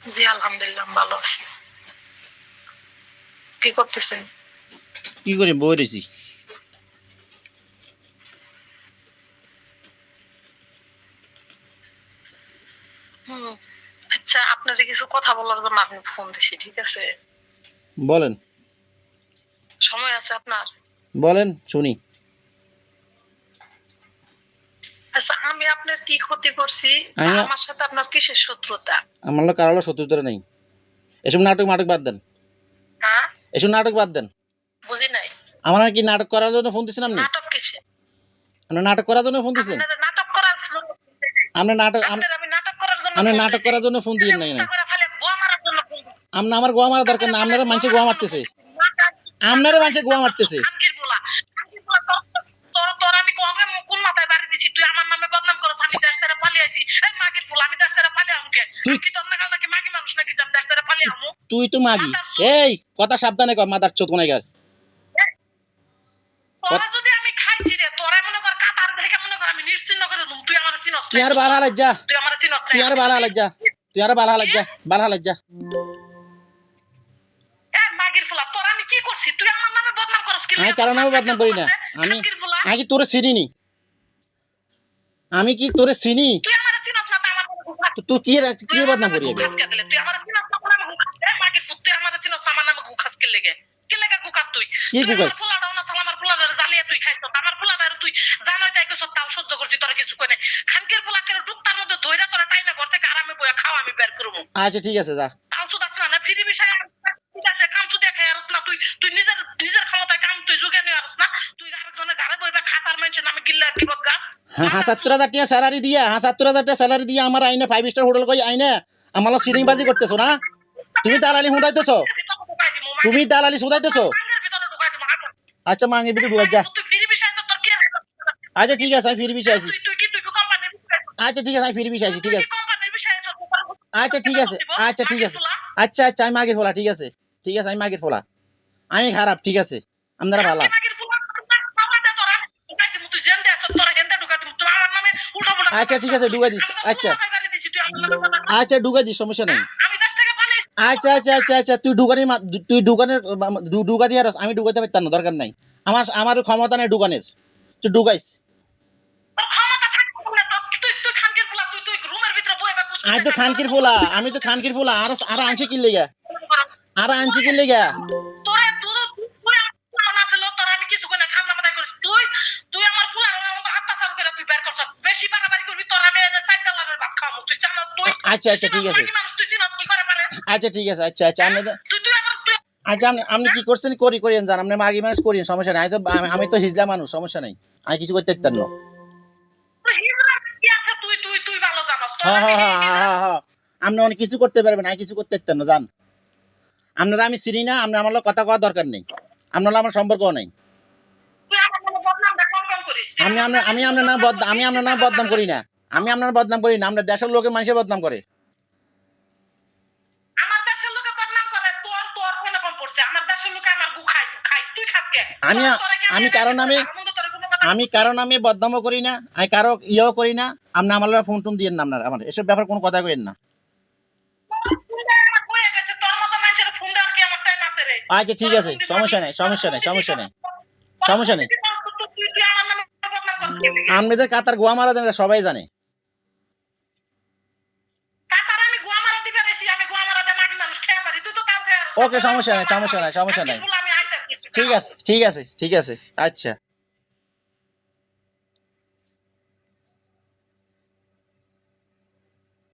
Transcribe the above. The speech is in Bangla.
জি আলহামদুলিল্লাহ ভালো আছি। কি করতেছেন? কি করি বই রয়েছি। আচ্ছা, আপনাদের কিছু কথা বলার জন্য আমি ফোন দিছি, ঠিক আছে? বলেন সময় আছে আপনার? বলেন শুনি। আচ্ছা, আমি আপনার কি ক্ষতি করছি? আমি আমার সাথে আপনার কিসের শত্রুতা? আমার লোক কারো শত্রুতা নেই। এসব নাটক মাটক বাদ দেন। হ্যাঁ, এসব নাটক বাদ দেন। বুঝি নাই। আমার কি নাটক করার জন্য ফোন দিচ্ছেন আপনি? নাটক কিসের? আপনার নাটক করার জন্য ফোন দিচ্ছেন? আপনারা নাটক করার জন্য ফোন দেই নাই। আপনি নাটক আপনারা আমি নাটক করার জন্য আপনি ফোন নাটক দেই নাই। করার জন্য ফোন দিয়েন নাই নাই। করে ফেলে গোয়া মারার জন্য ফোন দিছি। আপনি আমার গোয়া মারা দরকার না। আপনারা মানুষে গোয়া মারতেছে। আপনারা মানুষে গোয়া মারতেছে। খানকির পোলা। খানকির পোলা তোর আমি কোন মাথায় বাড়ি দিছি? তুই আমার নামে বদনাম করছ। আমি দেশ ছেড়ে পালিয়ে আইছি। এই মাগির পোলা, আমি দেশ ছেড়ে পালিয়ে আমকে। তুই কি তোর নাগাল নাকি মাগি মানুষ নাকি যে আমি দেশ ছেড়ে পালিয়ে আমু? তুই তো মাগি। এই কথা সাবধানে কর, মাদার চোদ কোনাইগার। তোরা যদি আমি খাইছি রে, তোরা মনে কর কাতার দেখে মনে কর আমি নিশ্চিন্ন করে দিম। তুই আমার চিনস তুই না। আর বালা হালাত যা। তুই আমার চিনস না। তুই আর বালা হালাত যা। তুই আর বালা হালাত যা। বালা হালাত যা। এই মাগির পোলা, তোর আমি কি করছি? তুই আমার নামে বদনাম করছ কি? আমি কারো নামে বদনাম করি না। আমি আগে তোরে চিনি নি। আমি কি তোরে চিনি? তুই আমার চিনস না, তা আমার মনে বুঝা। তুই কি বদনাম করি আমি? তুই আমার চিনস না, আমার নামে গুখাস। এই মাগির ফুট, তুই আমার চিনস না, আমার নামে গুখাস কি লেগে? কি লেগে গুখাস তুই? কি তুই গুখাস? আমার পোলাটাও না, আমার পোলাটারে জ্বালিয়ে তুই খাইছ। আমার পোলাটারে তুই জানোই তাই কইছ, তাও সহ্য করছিস, তোরা কিছু কই নাই। খানকির পোলা কেন ডুকতার মধ্যে ধইরা তোরা টাইনা ঘর থেকে আরামে বইয়া খাও, আমি বের করবো। আচ্ছা ঠিক আছে যা। তাও সুদ আসছে না, ফিরি বিষয় ঠিক আছে, কাম সুদে খাই আরস না। তুই তুই নিজের নিজের ক্ষমতায় কাম তুই জুগে নিয়ে আরস না। তুই আরেকজনের ঘরে বইবা খাসার মানুষের নামে গিল্লা গিবত গাছ। ৭০,০০০ টাকা স্যালারি দিয়া ৭০,০০০ টাকা স্যালারি দিয়া আমার আইনে 5 স্টার হোটেল কই আইনে আমার সিরিং বাজি করতেছো না? তুমি দালালি হুদাইতেছো। তুমি দালালি সুদাইতেছো। আচ্ছা মাঙ্গের ভিতরে ঢুকাই যা। তুই ফিরি বিষয় তোর কি? আচ্ছা ঠিক আছে আমি ফিরে পিছিয়ে আছি। তুই কি তুই কোম্পানির বিষয়? আচ্ছা ঠিক আছে আমি ফিরে পিছিয়ে আছি। ঠিক আছে। কোম্পানির বিষয় তোর? আচ্ছা ঠিক আছে। আচ্ছা ঠিক আছে। আচ্ছা আচ্ছা আমি মাগের ফোলা। ঠিক আছে ঠিক আছে আমি মাগের ফোলা। আমি খারাপ। ঠিক আছে আপনারা ভালো। আচ্ছা ঠিক আছে ঢুকাই দিস। আচ্ছা আচ্ছা ঢুকাই দিস, সমস্যা নেই। আচ্ছা আচ্ছা আচ্ছা আচ্ছা তুই ঢুকানের ঢুকা দিয়ে রাস। আমি ঢুকাতে পারতাম না, দরকার নাই। আমার ক্ষমতা নেই ঢুকানের। তুই ঢুকাইস। আমি তো খানকির ফোলা। আমি তো খানকির ফোলা। আর আনছি কি লেগা? আর আনছি কি লেগা? আচ্ছা আচ্ছা ঠিক আছে। আচ্ছা ঠিক আছে। আচ্ছা আচ্ছা আচ্ছা আপনি কি করছেন করেন জান। আপনি মাগি মানুষ করেন, সমস্যা নাই। আমি তো হিজলা মানুষ, সমস্যা নাই। আমি কিছু করতে পারতাম না। হ্যাঁ হ্যাঁ হ্যাঁ হ্যাঁ হ্যাঁ আপনি অনেক কিছু করতে পারবেন, আমি কিছু করতে পারতাম না জান। আপনারা আমি চিনি না। আপনি আমার কথা কওয়ার দরকার নেই। আপনারা আমার সম্পর্ক নেই। আমি আপনার নাম বদনাম করি না। আমি আপনার বদনাম করি না। আপনার দেশের লোকের মানুষের বদনাম করে। আমি আমি কারণ আমি কারণ আমি বদনামও করি না, আমি কারো ইয়েও করি না। আপনি আমার ফোন টোন দিয়ে না। আপনার আমার এসব ব্যাপার কোনো কথা কইেন না। আচ্ছা ঠিক আছে, সমস্যা নেই সমস্যা নেই সমস্যা নেই সমস্যা নেই। আপনাদের কাতার গোয়া মারা দেন সবাই জানে। ওকে সমস্যা নেই সমস্যা নেই সমস্যা নেই। ঠিক আছে ঠিক আছে ঠিক আছে। আচ্ছা।